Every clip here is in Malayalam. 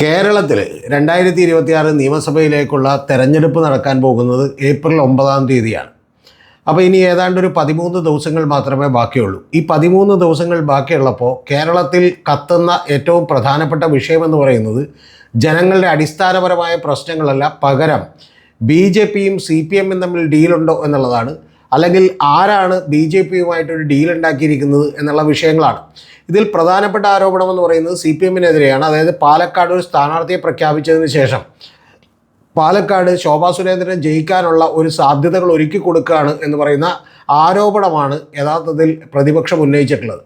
കേരളത്തിൽ 2026 നിയമസഭയിലേക്കുള്ള തെരഞ്ഞെടുപ്പ് നടക്കാൻ പോകുന്നത് ഏപ്രിൽ 9-ാം തീയതിയാണ്. അപ്പോൾ ഇനി ഏതാണ്ട് ഒരു 13 ദിവസങ്ങൾ മാത്രമേ ബാക്കിയുള്ളൂ. ഈ 13 ദിവസങ്ങൾ ബാക്കിയുള്ളപ്പോൾ കേരളത്തിൽ കത്തുന്ന ഏറ്റവും പ്രധാനപ്പെട്ട വിഷയമെന്ന് പറയുന്നത് ജനങ്ങളുടെ അടിസ്ഥാനപരമായ പ്രശ്നങ്ങളല്ല, പകരം BJPയും CPMും തമ്മിൽ ഡീലുണ്ടോ എന്നുള്ളതാണ്. അല്ലെങ്കിൽ ആരാണ് BJPയുമായിട്ടൊരു ഡീൽ ഉണ്ടാക്കിയിരിക്കുന്നത് എന്നുള്ള വിഷയങ്ങളാണ്. ഇതിൽ പ്രധാനപ്പെട്ട ആരോപണമെന്ന് പറയുന്നത് CPMനെതിരെയാണ്. അതായത് പാലക്കാട് ഒരു സ്ഥാനാർത്ഥിയെ പ്രഖ്യാപിച്ചതിന് ശേഷം പാലക്കാട് ശോഭാ സുരേന്ദ്രൻ ജയിക്കാനുള്ള ഒരു സാധ്യതകൾ ഒരുക്കി കൊടുക്കുകയാണ് എന്ന് പറയുന്ന ആരോപണമാണ് യഥാർത്ഥത്തിൽ പ്രതിപക്ഷം ഉന്നയിച്ചിട്ടുള്ളത്.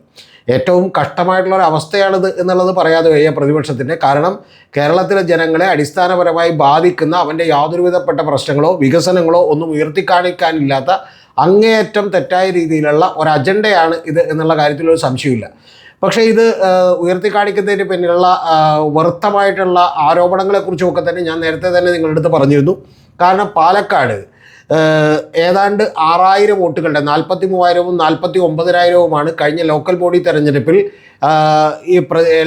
ഏറ്റവും കഷ്ടമായിട്ടുള്ള ഒരു അവസ്ഥയാണിത് എന്നുള്ളത് പറയാതെ വയ്യ പ്രതിപക്ഷത്തിൻ്റെ. കാരണം കേരളത്തിലെ ജനങ്ങളെ അടിസ്ഥാനപരമായി ബാധിക്കുന്ന അവൻ്റെ യാതൊരുവിധപ്പെട്ട പ്രശ്നങ്ങളോ വികസനങ്ങളോ ഒന്നും ഉയർത്തിക്കാണിക്കാനില്ലാത്ത അങ്ങേയറ്റം തെറ്റായ രീതിയിലുള്ള ഒരു അജണ്ടയാണ് ഇത് എന്നുള്ള കാര്യത്തിലൊരു സംശയമില്ല. പക്ഷേ ഇത് ഉയർത്തിക്കാണിക്കുന്നതിന് പിന്നിലുള്ള വ്യർത്ഥമായിട്ടുള്ള ആരോപണങ്ങളെക്കുറിച്ചുമൊക്കെ തന്നെ ഞാൻ നേരത്തെ തന്നെ നിങ്ങളുടെ അടുത്ത് പറഞ്ഞിരുന്നു. കാരണം പാലക്കാട് ഏതാണ്ട് 6000 വോട്ടുകളുടെ 43,000-ഉം 49,000-ഉമാണ് കഴിഞ്ഞ ലോക്കൽ ബോഡി തെരഞ്ഞെടുപ്പിൽ ഈ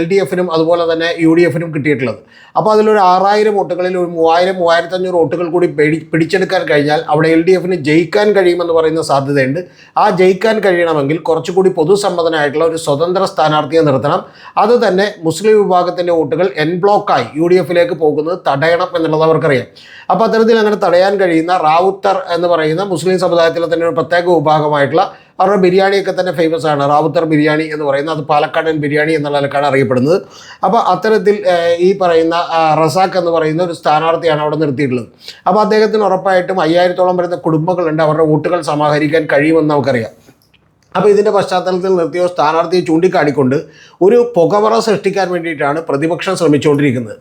LDFനും അതുപോലെ തന്നെ UDFനും കിട്ടിയിട്ടുള്ളത്. അപ്പോൾ അതിലൊരു 6000 വോട്ടുകളിൽ ഒരു 3000-3500 വോട്ടുകൾ കൂടി പിടിച്ചെടുക്കാൻ കഴിഞ്ഞാൽ അവിടെ LDFന് ജയിക്കാൻ കഴിയുമെന്ന് പറയുന്ന സാധ്യതയുണ്ട്. ആ ജയിക്കാൻ കഴിയണമെങ്കിൽ കുറച്ചുകൂടി പൊതുസമ്മതനായിട്ടുള്ള ഒരു സ്വതന്ത്ര സ്ഥാനാർത്ഥിയെ നിർത്തണം. അത് തന്നെ മുസ്ലിം വിഭാഗത്തിൻ്റെ വോട്ടുകൾ എൻ ബ്ലോക്കായി UDFിലേക്ക് പോകുന്നത് തടയണം എന്നുള്ളത് അവർക്കറിയാം. അപ്പോൾ അത്തരത്തിൽ അങ്ങനെ തടയാൻ കഴിയുന്ന റാവുത്തർ എന്ന് പറയുന്ന മുസ്ലിം സമുദായത്തിലെ തന്നെ ഒരു പ്രത്യേക വിഭാഗമായിട്ടുള്ള അവരുടെ ബിരിയാണിയൊക്കെ തന്നെ ഫേമസ് ആണ്. റാവുത്തർ ബിരിയാണി എന്ന് പറയുന്നത് അത് പാലക്കാടൻ ബിരിയാണി എന്ന നിലക്കാണ് അറിയപ്പെടുന്നത്. അപ്പോൾ അത്തരത്തിൽ ഈ പറയുന്ന റസാഖ് എന്ന് പറയുന്ന ഒരു സ്ഥാനാർത്ഥിയാണ് അവിടെ നിർത്തിയിട്ടുള്ളത്. അപ്പോൾ അദ്ദേഹത്തിന് ഉറപ്പായിട്ടും 5000-ഓളം വരുന്ന കുടുംബങ്ങളുണ്ട്, അവരുടെ വോട്ടുകൾ സമാഹരിക്കാൻ കഴിയുമെന്ന് നമുക്കറിയാം. അപ്പോൾ ഇതിൻ്റെ പശ്ചാത്തലത്തിൽ നിർത്തിയോ സ്ഥാനാർത്ഥിയെ ചൂണ്ടിക്കാണിക്കൊണ്ട് ഒരു പുകമറ സൃഷ്ടിക്കാൻ വേണ്ടിയിട്ടാണ് പ്രതിപക്ഷം ശ്രമിച്ചുകൊണ്ടിരിക്കുന്നത്.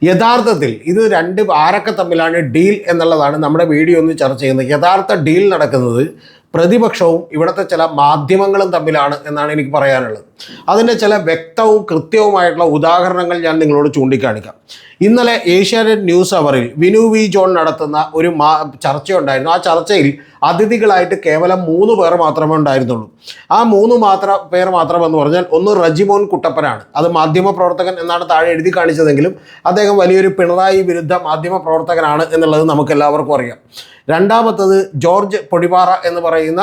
യഥാർത്ഥത്തിൽ ഇത് ആരൊക്കെ തമ്മിലാണ് ഡീൽ എന്നുള്ളതാണ് നമ്മുടെ വീഡിയോ ഒന്ന് ചർച്ച ചെയ്യുന്നത്. യഥാർത്ഥ ഡീൽ നടക്കുന്നത് പ്രതിപക്ഷവും ഇവിടുത്തെ ചില മാധ്യമങ്ങളും തമ്മിലാണ് എന്നാണ് എനിക്ക് പറയാനുള്ളത്. അതിൻ്റെ ചില വ്യക്തവും കൃത്യവുമായിട്ടുള്ള ഉദാഹരണങ്ങൾ ഞാൻ നിങ്ങളോട് ചൂണ്ടിക്കാണിക്കാം. ഇന്നലെ ഏഷ്യാനെറ്റ് ന്യൂസ് അവറിൽ വിനു വി ജോൺ നടത്തുന്ന ഒരു ചർച്ചയുണ്ടായിരുന്നു. ആ ചർച്ചയിൽ അതിഥികളായിട്ട് കേവലം 3 പേർ മാത്രമേ ഉണ്ടായിരുന്നുള്ളൂ. ആ 3 പേർ മാത്രമെന്ന് പറഞ്ഞാൽ ഒന്ന് റജിമോൻ കുട്ടപ്പനാണ്. അത് മാധ്യമപ്രവർത്തകൻ എന്നാണ് താഴെ എഴുതി കാണിച്ചതെങ്കിലും അദ്ദേഹം വലിയൊരു പിണറായി വിരുദ്ധ മാധ്യമപ്രവർത്തകനാണ് എന്നുള്ളത് നമുക്ക് എല്ലാവർക്കും അറിയാം. രണ്ടാമത്തത് ജോർജ് പൊടിപാറ എന്ന് പറയുന്ന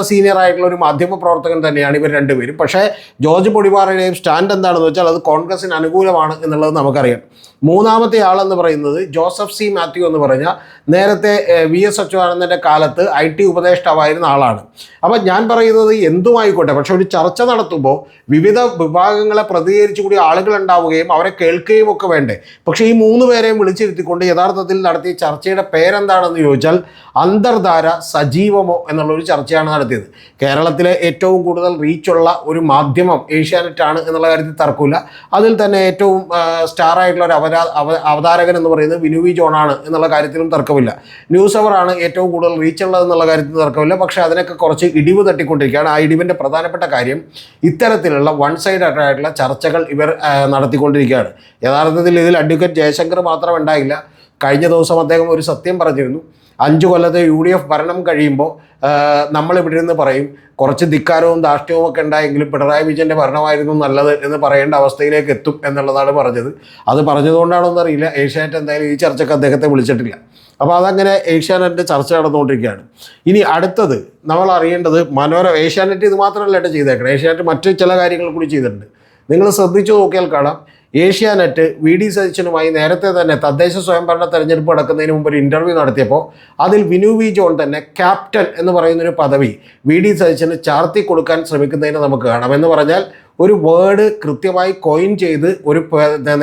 സീനിയർ ആയിട്ടുള്ള ഒരു മാധ്യമപ്രവർത്തകൻ തന്നെയാണ് ഇവർ രണ്ടുപേരും. പക്ഷേ ജോർജ് പൊടിപാറയുടെയും സ്റ്റാൻഡ് എന്താണെന്ന് വെച്ചാൽ അത് കോൺഗ്രസിന് അനുകൂലമാണ് എന്നുള്ളത് നമുക്കറിയാം. മൂന്നാമത്തെ ആളെന്ന് പറയുന്നത് ജോസഫ് സി മാത്യു എന്ന് പറഞ്ഞാൽ നേരത്തെ VS അച്യുതാനന്ദൻ്റെ കാലത്ത് IT ഉപദേഷ്ടാവായിരുന്ന ആളാണ്. അപ്പം ഞാൻ പറയുന്നത് എന്തുമായിക്കോട്ടെ, പക്ഷെ ഒരു ചർച്ച നടത്തുമ്പോൾ വിവിധ വിഭാഗങ്ങളെ പ്രതികരിച്ചു കൂടി ആളുകൾ ഉണ്ടാവുകയും അവരെ കേൾക്കുകയും ഒക്കെ വേണ്ടേ. പക്ഷേ ഈ 3 പേരെയും വിളിച്ചിരുത്തിക്കൊണ്ട് യഥാർത്ഥത്തിൽ നടത്തിയ ചർച്ചയുടെ പേരെന്താണെന്ന് ചോദിച്ചാൽ അന്തർധാര സജീവമോ എന്നുള്ളൊരു ചർച്ചയാണ് നടത്തിയത്. കേരളത്തിലെ ഏറ്റവും കൂടുതൽ റീച്ചുള്ള ഒരു മാധ്യമം ഏഷ്യാനെറ്റാണ് എന്നുള്ള കാര്യത്തിൽ തർക്കമില്ല. അതിൽ തന്നെ ഏറ്റവും സ്റ്റാറായിട്ടുള്ള ഒരു അവതാരകൻ എന്ന് പറയുന്നത് വിനു വി ജോണാണ് എന്നുള്ള കാര്യത്തിലും തർക്കമില്ല. ന്യൂസ് അവറാണ് ഏറ്റവും കൂടുതൽ റീച്ചുള്ളത് എന്നുള്ള കാര്യത്തിൽ തർക്കമില്ല. പക്ഷേ അതിനൊക്കെ കുറച്ച് ഇടിവ് തട്ടിക്കൊണ്ടിരിക്കുകയാണ്. ആ ഇടിവിൻ്റെ പ്രധാനപ്പെട്ട കാര്യം ഇത്തരത്തിലുള്ള വൺ സൈഡ് ആയിട്ടുള്ള ചർച്ചകൾ ഇവർ നടത്തിക്കൊണ്ടിരിക്കുകയാണ്. യഥാർത്ഥത്തിൽ ഇതിൽ അഡ്വക്കേറ്റ് ജയശങ്കർ മാത്രം ഉണ്ടായില്ല. കഴിഞ്ഞ ദിവസം അദ്ദേഹം ഒരു സത്യം പറഞ്ഞിരുന്നു. 5 കൊല്ലത്തെ UDF ഭരണം കഴിയുമ്പോൾ നമ്മളിവിടെ നിന്ന് പറയും കുറച്ച് ധിക്കാരവും ധാർഷ്ട്യവും ഒക്കെ ഉണ്ടായെങ്കിലും പിണറായി വിജയൻ്റെ ഭരണമായിരുന്നു നല്ലത് എന്ന് പറയേണ്ട അവസ്ഥയിലേക്ക് എത്തും എന്നുള്ളതാണ് പറഞ്ഞത്. അത് പറഞ്ഞതുകൊണ്ടാണോന്ന് അറിയില്ല, ഏഷ്യാനെറ്റ് എന്തായാലും ഈ ചർച്ചയ്ക്ക് അദ്ദേഹത്തെ വിളിച്ചിട്ടില്ല. അപ്പോൾ അതങ്ങനെ ഏഷ്യാനെറ്റിൻ്റെ ചർച്ച നടന്നുകൊണ്ടിരിക്കുകയാണ്. ഇനി അടുത്തത് നമ്മൾ അറിയേണ്ടത് ഏഷ്യാനെറ്റ് ഇത് മാത്രമല്ല ചെയ്തേക്കണം, ഏഷ്യാനെറ്റ് മറ്റ് ചില കാര്യങ്ങൾ കൂടി ചെയ്തിട്ടുണ്ട്. നിങ്ങൾ ശ്രദ്ധിച്ചു നോക്കിയാൽ കാണാം, ഏഷ്യാനെറ്റ് VD സതീശനുമായി നേരത്തെ തന്നെ തദ്ദേശ സ്വയംഭരണ തെരഞ്ഞെടുപ്പ് നടക്കുന്നതിന് മുമ്പ് ഒരു ഇൻ്റർവ്യൂ നടത്തിയപ്പോൾ അതിൽ വിനു വി ജോൺ തന്നെ ക്യാപ്റ്റൻ എന്ന് പറയുന്നൊരു പദവി VD സതീശന് ചാർത്തി കൊടുക്കാൻ ശ്രമിക്കുന്നതിന് നമുക്ക് കാണാം. എന്ന് പറഞ്ഞാൽ ഒരു വേർഡ് കൃത്യമായി കോയിൻ ചെയ്ത് ഒരു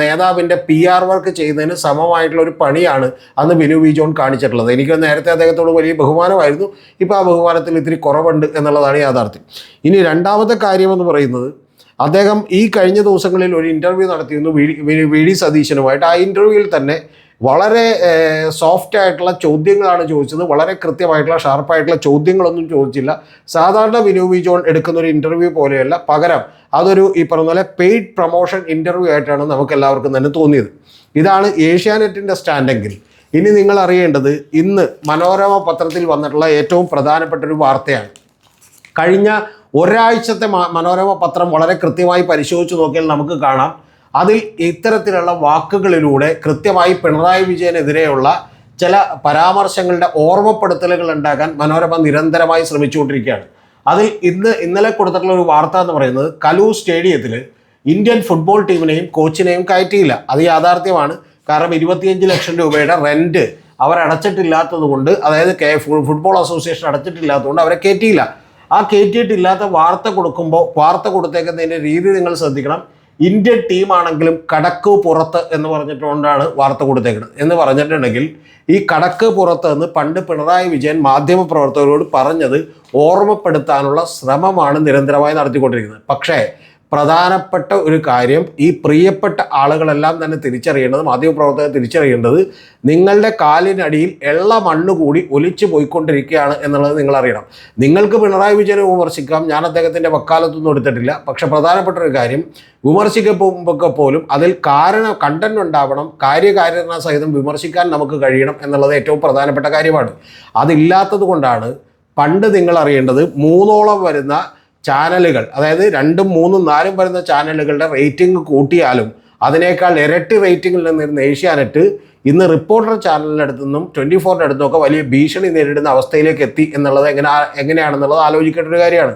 നേതാവിൻ്റെ PR വർക്ക് ചെയ്യുന്നതിന് സമമായിട്ടുള്ള ഒരു പണിയാണ് അന്ന് വിനു വി ജോൺ കാണിച്ചിട്ടുള്ളത്. എനിക്ക് നേരത്തെ അദ്ദേഹത്തോട് വലിയ ബഹുമാനമായിരുന്നു. ഇപ്പോൾ ആ ബഹുമാനത്തിൽ ഇത്തിരി കുറവുണ്ട് എന്നുള്ളതാണ് യാഥാർത്ഥ്യം. ഇനി രണ്ടാമത്തെ കാര്യമെന്ന് പറയുന്നത്, അദ്ദേഹം ഈ കഴിഞ്ഞ ദിവസങ്ങളിൽ ഒരു ഇൻ്റർവ്യൂ നടത്തിയിരുന്നു VD സതീശനുമായിട്ട്. ആ ഇൻ്റർവ്യൂവിൽ തന്നെ വളരെ സോഫ്റ്റ് ആയിട്ടുള്ള ചോദ്യങ്ങളാണ് ചോദിച്ചത്. വളരെ കൃത്യമായിട്ടുള്ള ഷാർപ്പായിട്ടുള്ള ചോദ്യങ്ങളൊന്നും ചോദിച്ചില്ല. സാധാരണ വിനു വി ജോൺ എടുക്കുന്ന ഒരു ഇൻ്റർവ്യൂ പോലെയല്ല, പകരം അതൊരു ഈ പറഞ്ഞ പോലെ പെയ്ഡ് പ്രൊമോഷൻ ഇൻ്റർവ്യൂ ആയിട്ടാണ് നമുക്ക് എല്ലാവർക്കും തന്നെ തോന്നിയത്. ഇതാണ് ഏഷ്യാനെറ്റിൻ്റെ സ്റ്റാൻഡെങ്കിൽ ഇനി നിങ്ങൾ അറിയേണ്ടത് ഇന്ന് മനോരമ പത്രത്തിൽ വന്നിട്ടുള്ള ഏറ്റവും പ്രധാനപ്പെട്ട ഒരു വാർത്തയാണ്. കഴിഞ്ഞ ഒരാഴ്ചത്തെ മനോരമ പത്രം വളരെ കൃത്യമായി പരിശോധിച്ച് നോക്കിയാൽ നമുക്ക് കാണാം അതിൽ ഇത്തരത്തിലുള്ള വാക്കുകളിലൂടെ കൃത്യമായി പിണറായി വിജയനെതിരെയുള്ള ചില പരാമർശങ്ങളുടെ ഓർമ്മപ്പെടുത്തലുകൾ ഉണ്ടാക്കാൻ മനോരമ നിരന്തരമായി ശ്രമിച്ചുകൊണ്ടിരിക്കുകയാണ്. അതിൽ ഇന്നലെ കൊടുത്തിട്ടുള്ള ഒരു വാർത്ത എന്ന് പറയുന്നത് കലൂർ സ്റ്റേഡിയത്തിൽ ഇന്ത്യൻ ഫുട്ബോൾ ടീമിനെയും കോച്ചിനെയും കയറ്റിയില്ല. അത് യാഥാർത്ഥ്യമാണ്. കാരണം 25 ലക്ഷം രൂപയുടെ റെന്റ് അവർ അടച്ചിട്ടില്ലാത്തത് കൊണ്ട്, അതായത് ഫുട്ബോൾ അസോസിയേഷൻ അടച്ചിട്ടില്ലാത്തതുകൊണ്ട് അവരെ കയറ്റിയില്ല. ആ കയറ്റിയിട്ടില്ലാത്ത വാർത്ത കൊടുക്കുമ്പോൾ വാർത്ത കൊടുത്തേക്കുന്നതിൻ്റെ രീതി നിങ്ങൾ ശ്രദ്ധിക്കണം. ഇന്ത്യൻ ടീമാണെങ്കിലും കടക്ക് പുറത്ത് എന്ന് പറഞ്ഞിട്ടുകൊണ്ടാണ് വാർത്ത കൊടുത്തേക്കുന്നത്. എന്ന് പറഞ്ഞിട്ടുണ്ടെങ്കിൽ ഈ കടക്ക് പുറത്ത് എന്ന് പണ്ട് പിണറായി വിജയൻ മാധ്യമപ്രവർത്തകരോട് പറഞ്ഞത് ഓർമ്മപ്പെടുത്താനുള്ള ശ്രമമാണ് നിരന്തരമായി നടത്തിക്കൊണ്ടിരിക്കുന്നത്. പക്ഷേ പ്രധാനപ്പെട്ട ഒരു കാര്യം ഈ പ്രിയപ്പെട്ട ആളുകളെല്ലാം തന്നെ തിരിച്ചറിയേണ്ടത്, മാധ്യമപ്രവർത്തകർ തിരിച്ചറിയേണ്ടത്, നിങ്ങളുടെ കാലിനടിയിൽ എള്ള മണ്ണ് കൂടി ഒലിച്ചു പോയിക്കൊണ്ടിരിക്കുകയാണ് എന്നുള്ളത് നിങ്ങൾ അറിയണം. നിങ്ങൾക്ക് പിണറായി വിജയനെ വിമർശിക്കാം, ഞാൻ അദ്ദേഹത്തിൻ്റെ വക്കാലത്തൊന്നും എടുത്തിട്ടില്ല. പക്ഷെ പ്രധാനപ്പെട്ട ഒരു കാര്യം, വിമർശിക്കുമ്പോൾ പോലും അതിൽ കണ്ടന്റ് ഉണ്ടാവണം, കാര്യകാരണ സഹിതം വിമർശിക്കാൻ നമുക്ക് കഴിയണം എന്നുള്ളത് ഏറ്റവും പ്രധാനപ്പെട്ട കാര്യമാണ്. അതില്ലാത്തത് കൊണ്ടാണ് പണ്ട് നിങ്ങൾ അറിയേണ്ടത് 3ഓളം വരുന്ന ചാനലുകൾ, അതായത് 2, 3, 4 വരുന്ന ചാനലുകളുടെ റേറ്റിംഗ് കൂട്ടിയാലും അതിനേക്കാൾ ഇരട്ടി റേറ്റിംഗിൽ നിന്നിരുന്ന ഏഷ്യാനെറ്റ് ഇന്ന് റിപ്പോർട്ടർ ചാനലിൻ്റെ അടുത്തു നിന്നും 24ൻ്റെ അടുത്തും ഒക്കെ വലിയ ഭീഷണി നേരിടുന്ന അവസ്ഥയിലേക്ക് എത്തി എന്നുള്ളത് എങ്ങനെയാണെന്നുള്ളത് ആലോചിക്കേണ്ട ഒരു കാര്യമാണ്.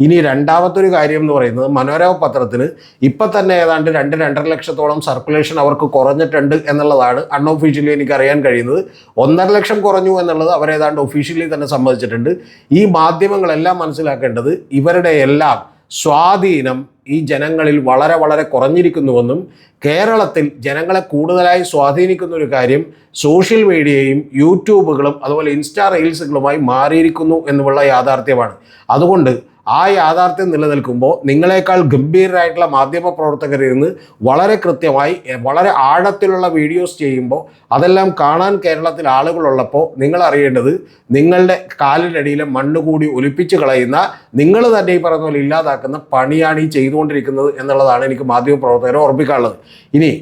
ഇനി രണ്ടാമത്തെ ഒരു കാര്യം എന്ന് പറയുന്നത്, മനോരമ പത്രത്തിന് ഇപ്പം തന്നെ ഏതാണ്ട് 2-2.5 ലക്ഷത്തോളം സർക്കുലേഷൻ അവർക്ക് കുറഞ്ഞിട്ടുണ്ട് എന്നുള്ളതാണ് അൺഒഫീഷ്യലി എനിക്ക് അറിയാൻ കഴിയുന്നത്. 1.5 ലക്ഷം കുറഞ്ഞു എന്നുള്ളത് അവരേതാണ്ട് ഒഫീഷ്യലി തന്നെ സമ്മതിച്ചിട്ടുണ്ട്. ഈ മാധ്യമങ്ങളെല്ലാം മനസ്സിലാക്കേണ്ടത് ഇവരുടെ എല്ലാം സ്വാധീനം ഈ ജനങ്ങളിൽ വളരെ വളരെ കുറഞ്ഞിരിക്കുന്നുവെന്നും കേരളത്തിൽ ജനങ്ങളെ കൂടുതലായി സ്വാധീനിക്കുന്ന ഒരു കാര്യം സോഷ്യൽ മീഡിയയും യൂട്യൂബുകളും അതുപോലെ ഇൻസ്റ്റാ റീൽസുകളുമായി മാറിയിരിക്കുന്നു എന്നുള്ള യാഥാർത്ഥ്യമാണ്. അതുകൊണ്ട് ആ യാഥാർത്ഥ്യം നിലനിൽക്കുമ്പോൾ നിങ്ങളെക്കാൾ ഗംഭീരരായിട്ടുള്ള മാധ്യമ പ്രവർത്തകരിൽ നിന്ന് വളരെ കൃത്യമായി വളരെ ആഴത്തിലുള്ള വീഡിയോസ് ചെയ്യുമ്പോൾ അതെല്ലാം കാണാൻ കേരളത്തിൽ ആളുകളുള്ളപ്പോൾ നിങ്ങൾ അറിയേണ്ടത്, നിങ്ങളുടെ കാലിനടിയിലെ മണ്ണ് കൂടി ഒലിപ്പിച്ച് കളയുന്ന, നിങ്ങൾ തന്നെ ഈ പറയുന്ന പോലെ ഇല്ലാതാക്കുന്ന പണിയാണ് ഈ ചെയ്തുകൊണ്ടിരിക്കുന്നത് എന്നുള്ളതാണ് എനിക്ക് മാധ്യമ പ്രവർത്തകരെ ഓർമ്മിക്കാനുള്ളത്. ഇനി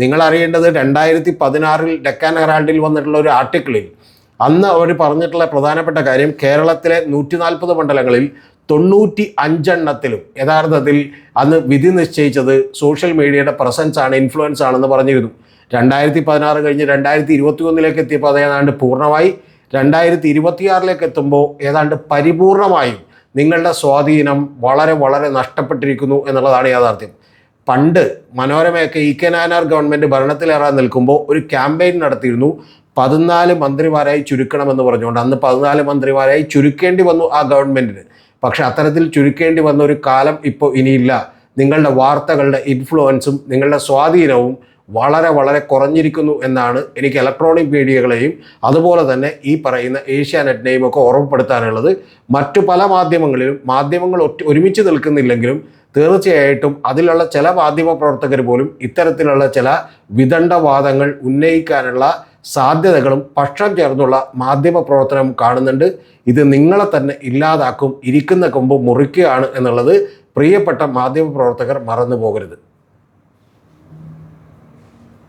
നിങ്ങൾ അറിയേണ്ടത്, 2016 ഡെക്കാൻ ഹെറാൾഡിൽ വന്നിട്ടുള്ള ഒരു ആർട്ടിക്കിളിൽ അന്ന് അവർ പറഞ്ഞിട്ടുള്ള പ്രധാനപ്പെട്ട കാര്യം, കേരളത്തിലെ 140 മണ്ഡലങ്ങളിൽ 95 യഥാർത്ഥത്തിൽ അന്ന് വിധി നിശ്ചയിച്ചത് സോഷ്യൽ മീഡിയയുടെ പ്രസൻസ് ആണ്, ഇൻഫ്ലുവൻസ് ആണെന്ന് പറഞ്ഞിരുന്നു. 2016 കഴിഞ്ഞ് 2021 എത്തിയപ്പോൾ അത് ഏതാണ്ട് പൂർണ്ണമായി, 2026 എത്തുമ്പോൾ ഏതാണ്ട് പരിപൂർണമായും നിങ്ങളുടെ സ്വാധീനം വളരെ വളരെ നഷ്ടപ്പെട്ടിരിക്കുന്നു എന്നുള്ളതാണ് യാഥാർത്ഥ്യം. പണ്ട് മനോരമയൊക്കെ ഇ.കെ. നായനാർ ഗവൺമെൻറ് ഭരണത്തിലേറാൻ നിൽക്കുമ്പോൾ ഒരു ക്യാമ്പയിൻ നടത്തിയിരുന്നു, 14 മന്ത്രിമാരായി ചുരുക്കണമെന്ന് പറഞ്ഞുകൊണ്ട്. അന്ന് 14 മന്ത്രിമാരായി ചുരുക്കേണ്ടി വന്നു ആ ഗവൺമെൻറ്റിന്. പക്ഷെ അത്തരത്തിൽ ചുരുക്കേണ്ടി വന്ന ഒരു കാലം ഇപ്പോൾ ഇനിയില്ല. നിങ്ങളുടെ വാർത്തകളുടെ ഇൻഫ്ലുവൻസും നിങ്ങളുടെ സ്വാധീനവും വളരെ വളരെ കുറഞ്ഞിരിക്കുന്നു എന്നാണ് എനിക്ക് ഇലക്ട്രോണിക് മീഡിയകളെയും അതുപോലെ തന്നെ ഈ പറയുന്ന ഏഷ്യാനെറ്റിനെയും ഒക്കെ ഓർമ്മപ്പെടുത്താനുള്ളത്. മറ്റു പല മാധ്യമങ്ങൾ ഒരുമിച്ച് നിൽക്കുന്നില്ലെങ്കിലും തീർച്ചയായിട്ടും അതിലുള്ള ചില മാധ്യമ പ്രവർത്തകർ പോലും ഇത്തരത്തിലുള്ള ചില വിദണ്ഡവാദങ്ങൾ ഉന്നയിക്കാനുള്ള സാധ്യതകളും പക്ഷം ചേർന്നുള്ള മാധ്യമ പ്രവർത്തനം കാണുന്നുണ്ട്. ഇത് നിങ്ങളെ തന്നെ ഇല്ലാതാക്കും, ഇരിക്കുന്ന കൊമ്പ് മുറിക്കുകയാണ് എന്നുള്ളത് പ്രിയപ്പെട്ട മാധ്യമ പ്രവർത്തകർ മറന്നു പോകരുത്.